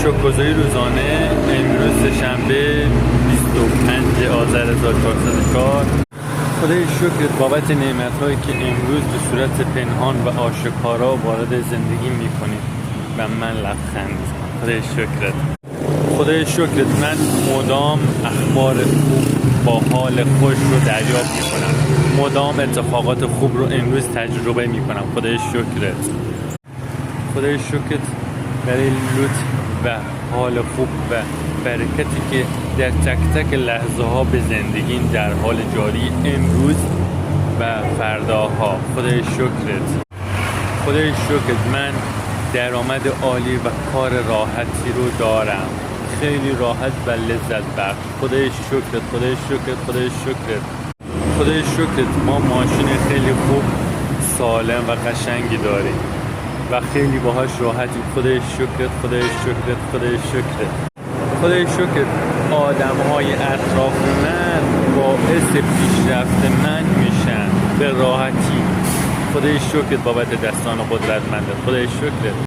شکرگزاری روزانه امروز شنبه 25 آذر 1404. خدای شکرت بابت نعمت‌هایی که امروز به صورت پنهان و آشکارا وارد زندگی می‌کنی و من لبخند می‌زنم. خدای شکرت. خدای شکرت من مدام اخبار خوب با حال خوش رو دریافت می‌کنم. مدام اتفاقات خوب رو امروز تجربه می‌کنم. خدای شکرت. خدای شکرت برای لطف و حال خوب و برکتی که در تک تک لحظه ها به زندگی در حال جاری امروز و فرداها. خدای شکرت. خدای شکرت من درآمد عالی و کار راحتی رو دارم، خیلی راحت و لذت بخش. خدای شکرت. خدای شکرت. خدای شکرت. خدای شکرت ما ماشین خیلی خوب سالم و قشنگی داریم و خیلی باهاش راحتیم. خدای شکرت. خدای شکرت. خدای شکرت. خدای شکرت آدم‌های اطراف من باعث پیشرفت من میشن به راحتی. خدای شکرت بابت دستان قدرتمندت. خدای شکرت.